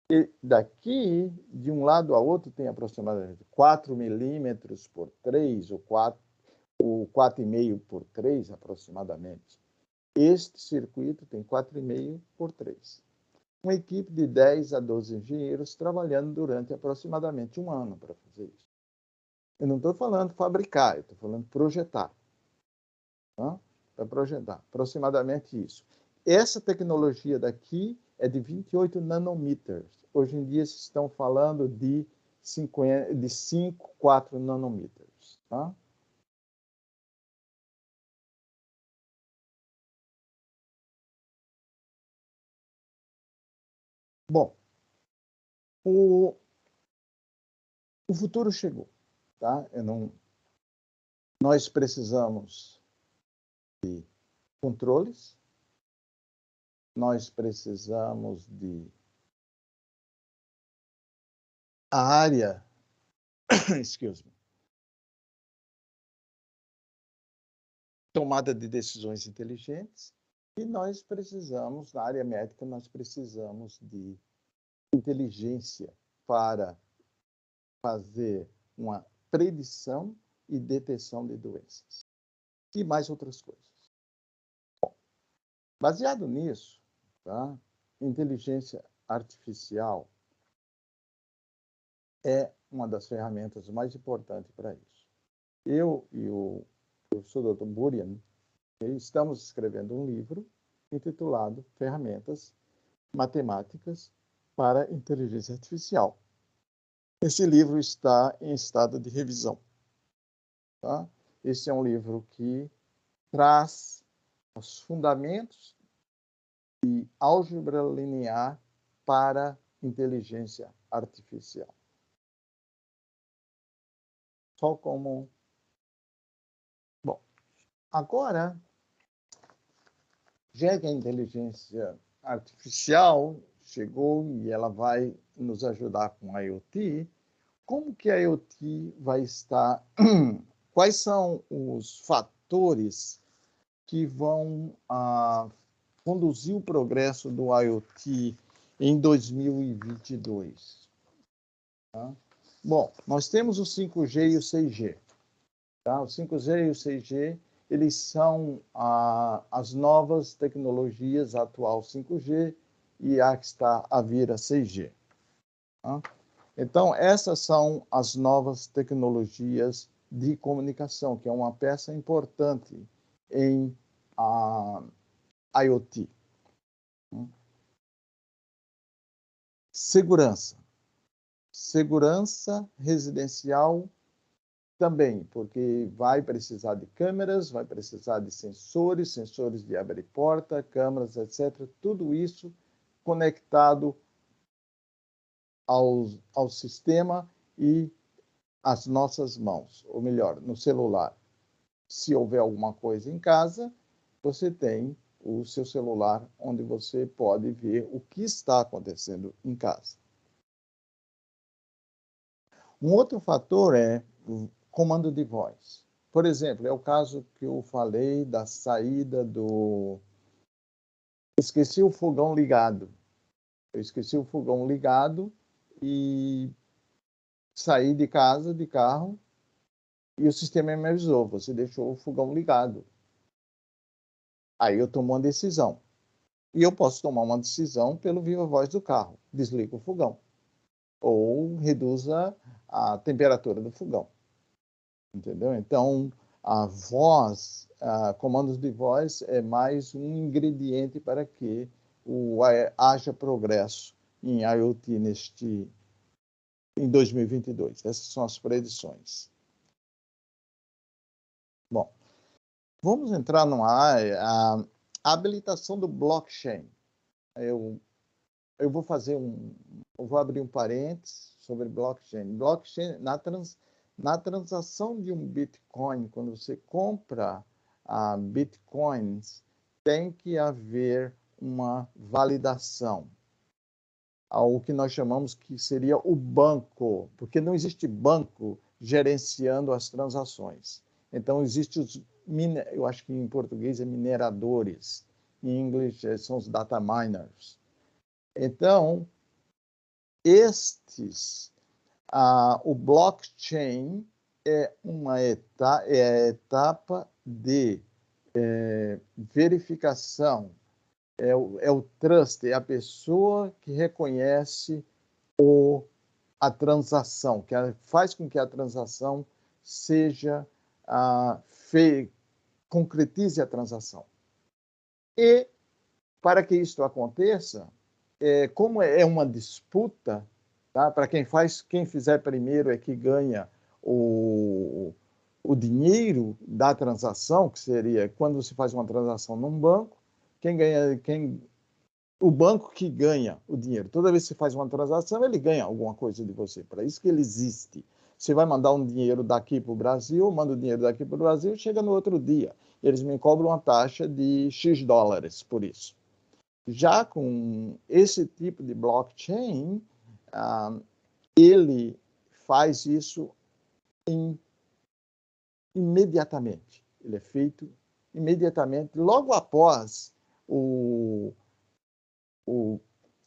E daqui, de um lado a outro, tem aproximadamente 4 milímetros por 3, ou 4,5 por 3, aproximadamente. Este circuito tem 4,5 por 3. Uma equipe de 10 a 12 engenheiros trabalhando durante aproximadamente um ano para fazer isso. Eu não estou falando fabricar, eu estou falando projetar. Tá? Para projetar, aproximadamente isso. Essa tecnologia daqui é de 28 nanômetros. Hoje em dia, se estão falando de 5, 4 nanômetros. Tá? Bom, o futuro chegou. Tá? Nós precisamos de controles, nós precisamos de a área, excuse me, tomada de decisões inteligentes, e nós precisamos, na área médica, nós precisamos de inteligência para fazer uma predição e detecção de doenças. E mais outras coisas. Bom, baseado nisso, tá? Inteligência artificial é uma das ferramentas mais importantes para isso. Eu e o professor Dr. Burian estamos escrevendo um livro intitulado Ferramentas Matemáticas para Inteligência Artificial. Esse livro está em estado de revisão. Tá? Esse é um livro que traz os fundamentos de álgebra linear para inteligência artificial. Só como... Bom, agora, já que a inteligência artificial chegou e ela vai nos ajudar com a IoT, como que a IoT vai estar... Quais são os fatores que vão conduzir o progresso do IoT em 2022? Tá? Bom, nós temos o 5G e o 6G. Tá? O 5G e o 6G, eles são as novas tecnologias, a atual 5G e a que está a vir a 6G. Tá? Então, essas são as novas tecnologias de comunicação, que é uma peça importante em IoT. Segurança. Segurança residencial também, porque vai precisar de câmeras, vai precisar de sensores, sensores de abrir porta, câmeras, etc. Tudo isso conectado ao sistema e às nossas mãos, ou melhor, no celular. Se houver alguma coisa em casa, você tem o seu celular onde você pode ver o que está acontecendo em casa. Um outro fator é o comando de voz. Por exemplo, é o caso que eu falei da saída do... Esqueci o fogão ligado. Eu esqueci o fogão ligado e saí de casa, de carro, E o sistema me avisou, você deixou o fogão ligado. Aí eu tomo uma decisão. E eu posso tomar uma decisão pelo viva voz do carro. Desliga o fogão. Ou reduza a temperatura do fogão. Entendeu? Então, a voz, comandos de voz é mais um ingrediente para que haja progresso em IoT em 2022. Essas são as predições. Bom, vamos entrar numa área, a habilitação do blockchain. Eu vou abrir um parênteses sobre blockchain. Blockchain, na transação de um Bitcoin, quando você compra Bitcoins, tem que haver uma validação. O que nós chamamos que seria o banco, porque não existe banco gerenciando as transações. Então, existem eu acho que em português é mineradores, em inglês são os data miners. Então, o blockchain é a etapa de verificação, é o trust, é a pessoa que reconhece a transação, que faz com que a transação seja concretize a transação. E, para que isso aconteça, como é uma disputa, tá? Para quem fizer primeiro é que ganha o dinheiro da transação, que seria quando você faz uma transação num banco, o banco que ganha o dinheiro. Toda vez que você faz uma transação, ele ganha alguma coisa de você. Para isso que ele existe. Você vai mandar um dinheiro daqui para o Brasil, manda o dinheiro daqui para o Brasil, chega no outro dia. Eles me cobram uma taxa de X dólares por isso. Já com esse tipo de blockchain, ele faz isso imediatamente. Ele é feito imediatamente, logo após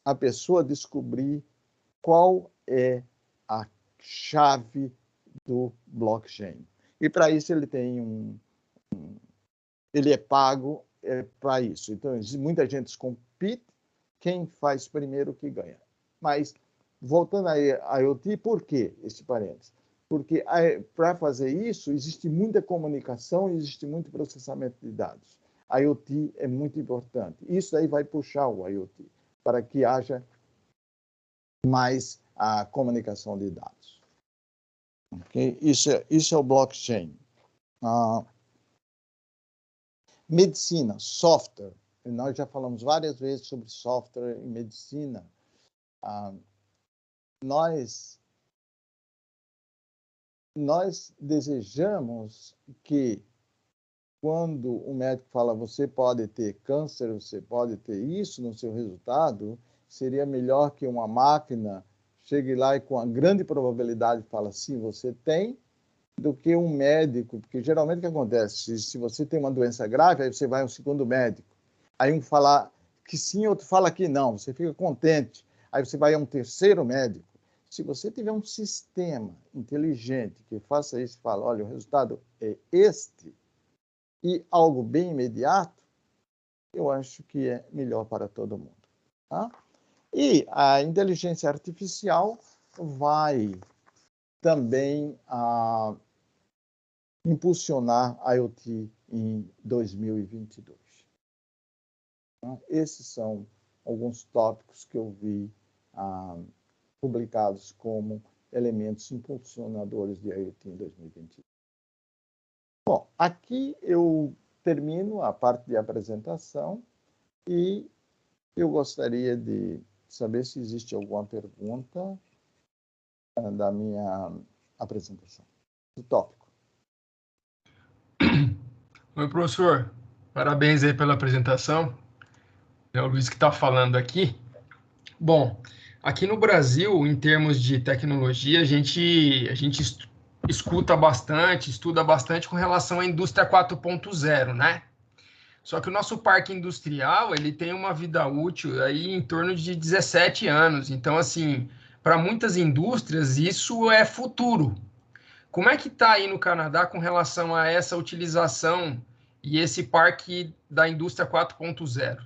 a pessoa descobrir qual é a chave do blockchain. E para isso ele tem ele é pago para isso. Então, muita gente compete, quem faz primeiro que ganha. Mas, voltando a IoT, por que esse parênteses? Porque para fazer isso, existe muita comunicação e existe muito processamento de dados. A IoT é muito importante. Isso aí vai puxar o IoT para que haja mais a comunicação de dados. Okay? Isso é o blockchain. Medicina, software. Nós já falamos várias vezes sobre software em medicina. Nós desejamos que, quando o médico fala você pode ter câncer, você pode ter isso no seu resultado, seria melhor que uma máquina chegue lá e com a grande probabilidade fala sim, você tem, do que um médico, porque geralmente o que acontece? Se você tem uma doença grave, aí você vai a um segundo médico. Aí um fala que sim, outro fala que não, você fica contente. Aí você vai a um terceiro médico. Se você tiver um sistema inteligente que faça isso e fala, olha, o resultado é este, e algo bem imediato, eu acho que é melhor para todo mundo. Tá? E a inteligência artificial vai também impulsionar a IoT em 2022. Então, esses são alguns tópicos que eu vi publicados como elementos impulsionadores de IoT em 2022. Bom, aqui eu termino a parte de apresentação e eu gostaria de saber se existe alguma pergunta da minha apresentação, do tópico. Oi, professor. Parabéns aí pela apresentação. É o Luiz que está falando aqui. Bom, aqui no Brasil, em termos de tecnologia, a gente escuta bastante, estuda bastante com relação à indústria 4.0, né? Só que o nosso parque industrial, ele tem uma vida útil aí em torno de 17 anos. Então, assim, para muitas indústrias, isso é futuro. Como é que está aí no Canadá com relação a essa utilização e esse parque da indústria 4.0?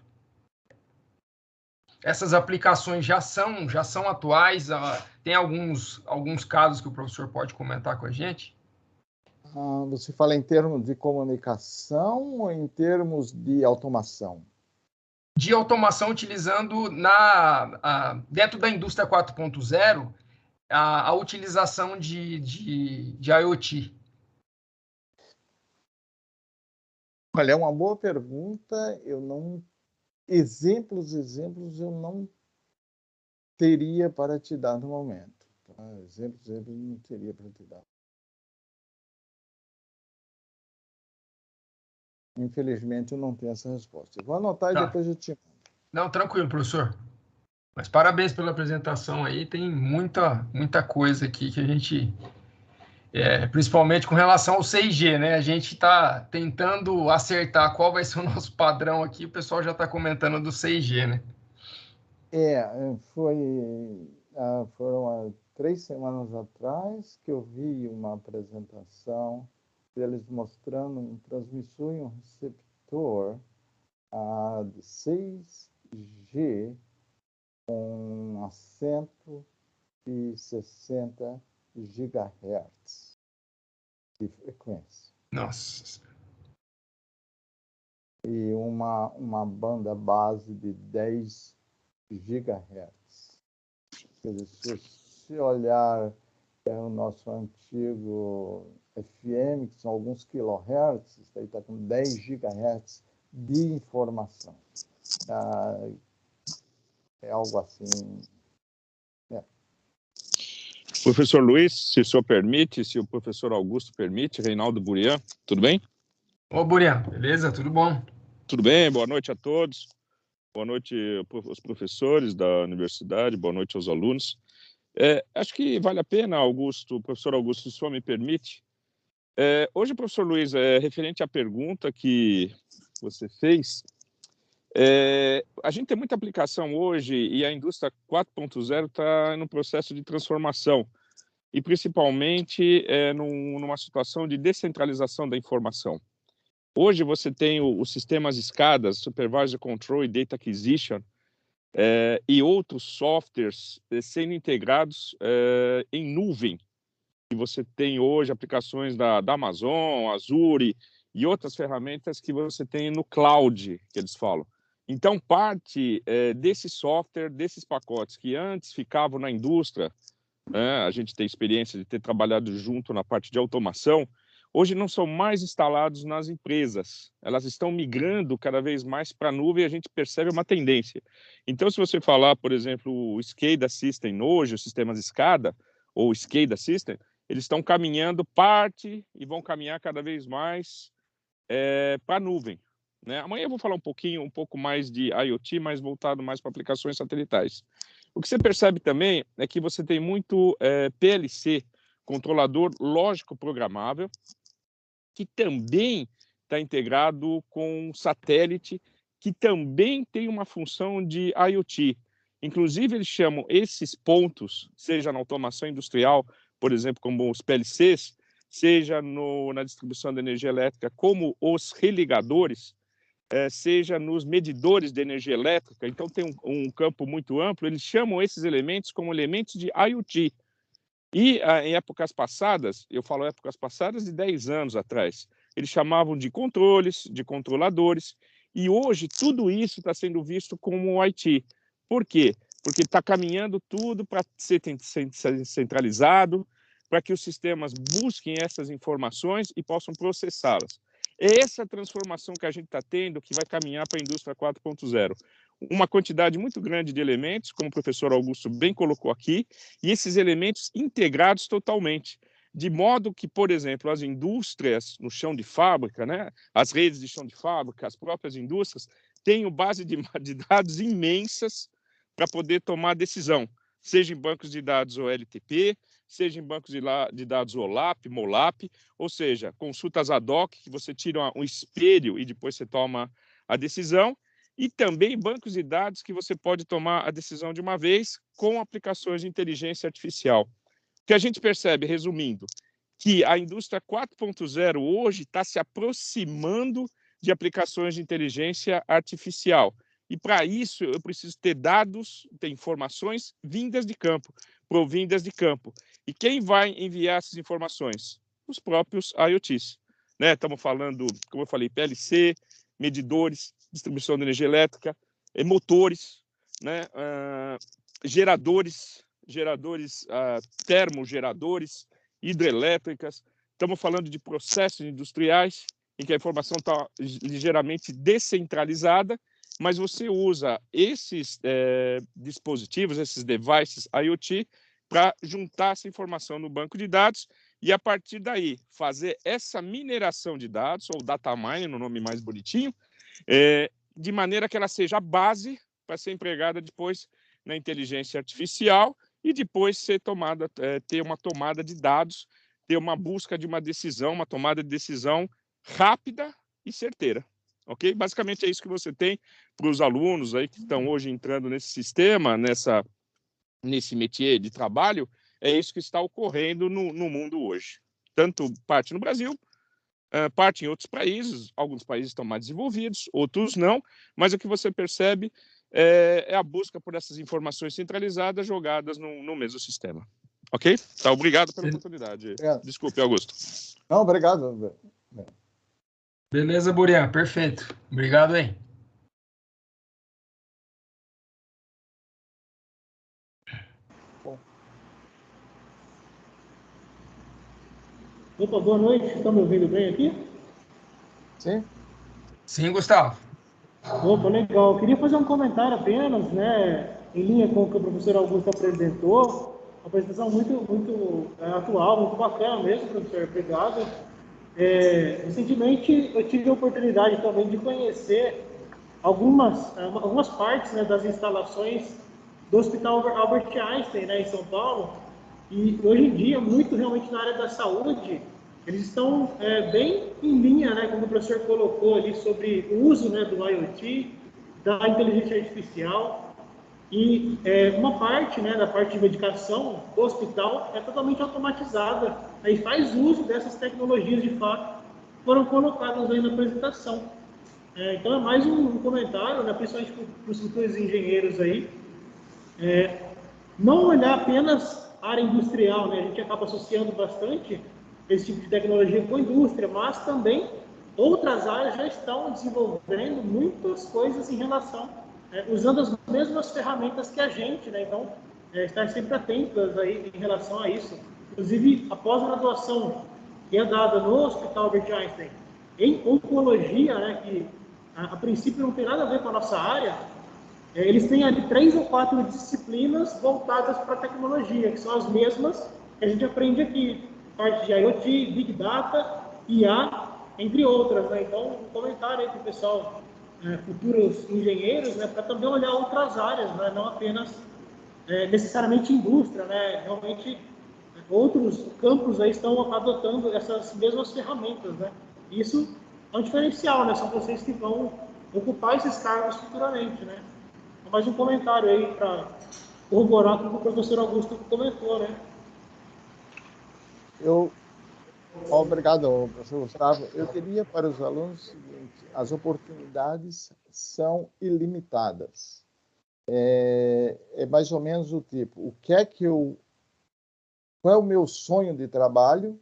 Essas aplicações já são atuais? Tem alguns casos que o professor pode comentar com a gente? Você fala em termos de comunicação ou em termos de automação? De automação utilizando dentro da indústria 4.0 a utilização de IoT. Olha, é uma boa pergunta. Exemplos eu não teria para te dar no momento. Tá? Exemplos não teria para te dar. Infelizmente, eu não tenho essa resposta. Eu vou anotar e depois eu te mando. Não, tranquilo, professor. Mas parabéns pela apresentação aí. Tem muita coisa aqui que a gente... principalmente com relação ao 6G, né? A gente está tentando acertar qual vai ser o nosso padrão aqui. O pessoal já está comentando do 6G, né? Foram 3 semanas atrás que eu vi uma apresentação deles mostrando um transmissor e um receptor de 6G com 160 GHz de frequência. Nossa. E uma banda base de 10 GHz. Quer dizer, se você olhar o nosso antigo FM, que são alguns kHz, isso aí está com 10 GHz de informação. É algo assim. Professor Luiz, se o senhor permite, se o professor Augusto permite, Reinaldo Burian, tudo bem? Ô, Burian, beleza? Tudo bom? Tudo bem, boa noite a todos. Boa noite aos professores da universidade, boa noite aos alunos. Acho que vale a pena, professor Augusto, se o senhor me permite. Hoje, professor Luiz, referente à pergunta que você fez, a gente tem muita aplicação hoje e a indústria 4.0 está no processo de transformação e principalmente numa situação de descentralização da informação. Hoje você tem os sistemas SCADA, Supervisor Control e Data Acquisition, e outros softwares sendo integrados em nuvem. E você tem hoje aplicações da Amazon, Azure e outras ferramentas que você tem no cloud, que eles falam. Então, parte desse software, desses pacotes que antes ficavam na indústria, a gente tem experiência de ter trabalhado junto na parte de automação, hoje não são mais instalados nas empresas. Elas estão migrando cada vez mais para a nuvem e a gente percebe uma tendência. Então, se você falar, por exemplo, o SCADA System hoje, os sistemas SCADA, ou SCADA System, eles estão caminhando parte e vão caminhar cada vez mais para a nuvem. Né? Amanhã eu vou falar um pouco mais de IoT, mas voltado mais para aplicações satelitais. O que você percebe também é que você tem muito PLC, controlador lógico programável, que também está integrado com satélite, que também tem uma função de IoT. Inclusive, eles chamam esses pontos, seja na automação industrial, por exemplo, como os PLCs, seja na distribuição de energia elétrica, como os religadores, seja nos medidores de energia elétrica. Então, tem um campo muito amplo. Eles chamam esses elementos como elementos de IoT. E em épocas passadas, eu falo épocas passadas de 10 anos atrás, eles chamavam de controles, de controladores, e hoje tudo isso está sendo visto como IT. Por quê? Porque está caminhando tudo para ser centralizado, para que os sistemas busquem essas informações e possam processá-las. É essa transformação que a gente está tendo que vai caminhar para a indústria 4.0. Uma quantidade muito grande de elementos, como o professor Augusto bem colocou aqui, e esses elementos integrados totalmente, de modo que, por exemplo, as indústrias no chão de fábrica, né, as redes de chão de fábrica, as próprias indústrias, tenham base de dados imensas para poder tomar decisão, seja em bancos de dados OLTP, seja em bancos de dados OLAP, MOLAP, ou seja, consultas ad hoc, que você tira um espelho e depois você toma a decisão, e também bancos de dados que você pode tomar a decisão de uma vez com aplicações de inteligência artificial. O que a gente percebe, resumindo, que a indústria 4.0 hoje está se aproximando de aplicações de inteligência artificial. E, para isso, eu preciso ter dados, ter informações vindas de campo, provindas de campo. E quem vai enviar essas informações? Os próprios IoTs. Né? Estamos falando, como eu falei, PLC, medidores, distribuição de energia elétrica, motores, né? Geradores, termogeradores, hidrelétricas. Estamos falando de processos industriais em que a informação está ligeiramente descentralizada, mas você usa esses dispositivos, esses devices IoT, para juntar essa informação no banco de dados e, a partir daí, fazer essa mineração de dados, ou data mining, no nome mais bonitinho, de maneira que ela seja a base para ser empregada depois na inteligência artificial e depois ter uma tomada de dados, ter uma busca de uma decisão, uma tomada de decisão rápida e certeira. Ok? Basicamente é isso que você tem para os alunos aí que estão hoje entrando nesse sistema, nesse métier de trabalho, é isso que está ocorrendo no mundo hoje. Tanto parte no Brasil, parte em outros países, alguns países estão mais desenvolvidos, outros não, mas o que você percebe é a busca por essas informações centralizadas jogadas no mesmo sistema. Ok? Tá, obrigado pela oportunidade. Obrigado. Desculpe, Augusto. Não, obrigado. Beleza, Burian, perfeito. Obrigado aí. Opa, boa noite. Estão me ouvindo bem aqui? Sim? Sim, Gustavo. Opa, legal. Eu queria fazer um comentário apenas, né, em linha com o que o professor Augusto apresentou. Uma apresentação muito atual, muito bacana mesmo, professor. Obrigado. Recentemente, eu tive a oportunidade também de conhecer algumas partes, né, das instalações do Hospital Albert Einstein, né, em São Paulo. E hoje em dia, muito realmente na área da saúde, eles estão bem em linha, né, como o professor colocou ali, sobre o uso, né, do IoT, da inteligência artificial. E uma parte, né, da parte de medicação do hospital é totalmente automatizada, né, e faz uso dessas tecnologias de fato que foram colocadas aí na apresentação. Então é mais um comentário, né, principalmente para os futuros engenheiros aí, não olhar apenas a área industrial, né? A gente acaba associando bastante esse tipo de tecnologia com a indústria, mas também outras áreas já estão desenvolvendo muitas coisas em relação, usando as mesmas ferramentas que a gente, né? Então, estar sempre atentas aí em relação a isso. Inclusive, a pós-graduação que é dada no Hospital Albert Einstein em oncologia, né? Que a princípio não tem nada a ver com a nossa área, eles têm ali 3 ou 4 disciplinas voltadas para a tecnologia, que são as mesmas que a gente aprende aqui. Parte de IoT, Big Data, IA, entre outras. Né? Então, um comentário aí para o pessoal, futuros engenheiros, né, para também olhar outras áreas, né, não apenas necessariamente indústria. Né? Realmente, outros campos aí estão adotando essas mesmas ferramentas. Né? Isso é um diferencial, né? São vocês que vão ocupar esses cargos futuramente. Né? Mais um comentário aí para corroborar com o que o professor Augusto comentou, né? Obrigado, professor Gustavo. Eu diria para os alunos o seguinte: as oportunidades são ilimitadas. É mais ou menos o tipo, qual é o meu sonho de trabalho?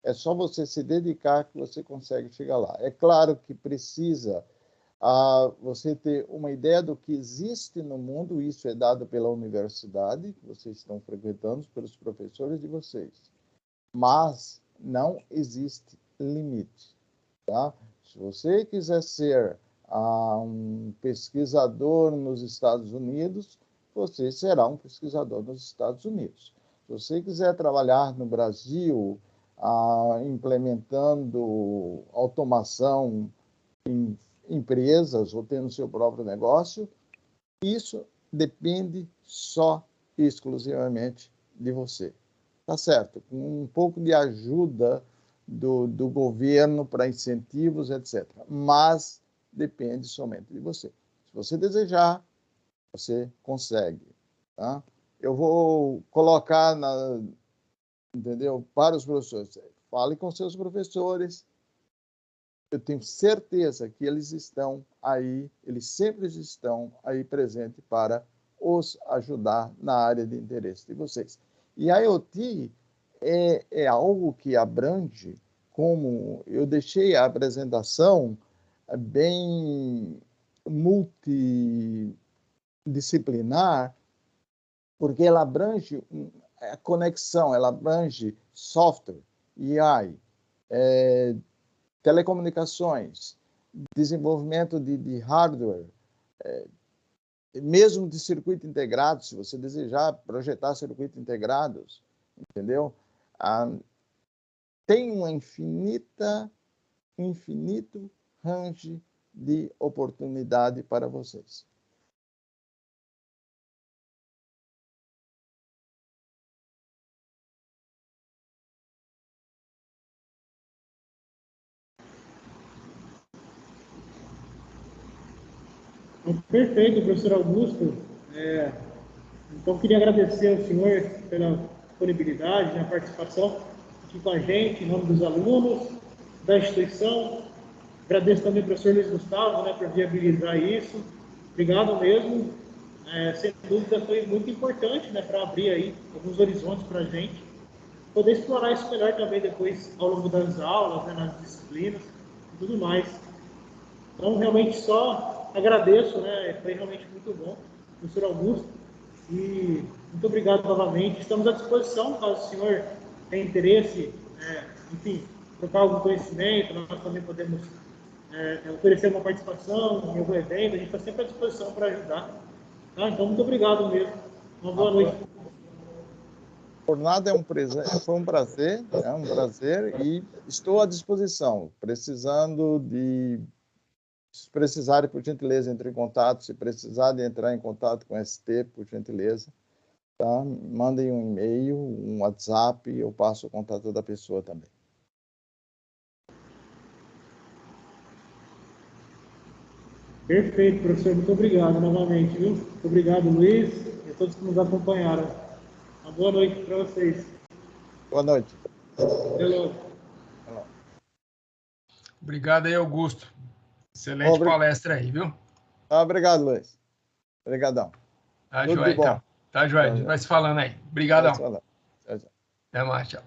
É só você se dedicar que você consegue chegar lá. É claro que precisa você ter uma ideia do que existe no mundo, isso é dado pela universidade, que vocês estão frequentando, pelos professores de vocês. Mas não existe limite. Tá? Se você quiser ser um pesquisador nos Estados Unidos, você será um pesquisador nos Estados Unidos. Se você quiser trabalhar no Brasil, implementando automação em empresas ou tendo seu próprio negócio, isso depende só e exclusivamente de você. Tá certo? Com um pouco de ajuda do governo para incentivos, etc. Mas depende somente de você. Se você desejar, você consegue. Tá? Eu vou colocar entendeu? Para os professores. Fale com seus professores. Eu tenho certeza que eles estão aí, eles sempre estão aí presentes para os ajudar na área de interesse de vocês. E a IoT é algo que abrange, como eu deixei a apresentação bem multidisciplinar, porque ela abrange a conexão, ela abrange software, AI, telecomunicações, desenvolvimento de hardware, mesmo de circuito integrado, se você desejar projetar circuitos integrados, entendeu? Tem uma infinito range de oportunidade para vocês. Perfeito, professor Augusto. Então, queria agradecer ao senhor pela disponibilidade, na participação aqui com a gente, em nome dos alunos, da instituição. Agradeço também ao professor Luiz Gustavo, né, por viabilizar isso. Obrigado mesmo. Sem dúvida, foi muito importante, né, para abrir aí alguns horizontes para a gente. Poder explorar isso melhor também depois, ao longo das aulas, né, nas disciplinas e tudo mais. Então, realmente, só agradeço, né? Foi realmente muito bom, professor Augusto. E muito obrigado novamente. Estamos à disposição, caso o senhor tenha interesse, enfim, trocar algum conhecimento, nós também podemos oferecer uma participação em algum evento. A gente está sempre à disposição para ajudar. Tá? Então, muito obrigado mesmo. Uma boa noite. Por nada, foi um prazer, e estou à disposição. Se precisarem, por gentileza, entre em contato. Se precisarem entrar em contato com a ST, por gentileza, tá? Mandem um e-mail, um WhatsApp, eu passo o contato da pessoa também. Perfeito, professor. Muito obrigado novamente, viu? Muito obrigado, Luiz, e a todos que nos acompanharam. Uma boa noite para vocês. Boa noite. Até logo. Obrigado aí, Augusto. Excelente palestra aí, viu? Obrigado, Luiz. Obrigadão. Tá joia, então. Tá joia. A gente vai se falando aí. Obrigadão. Tchau, tchau. Até mais, tchau.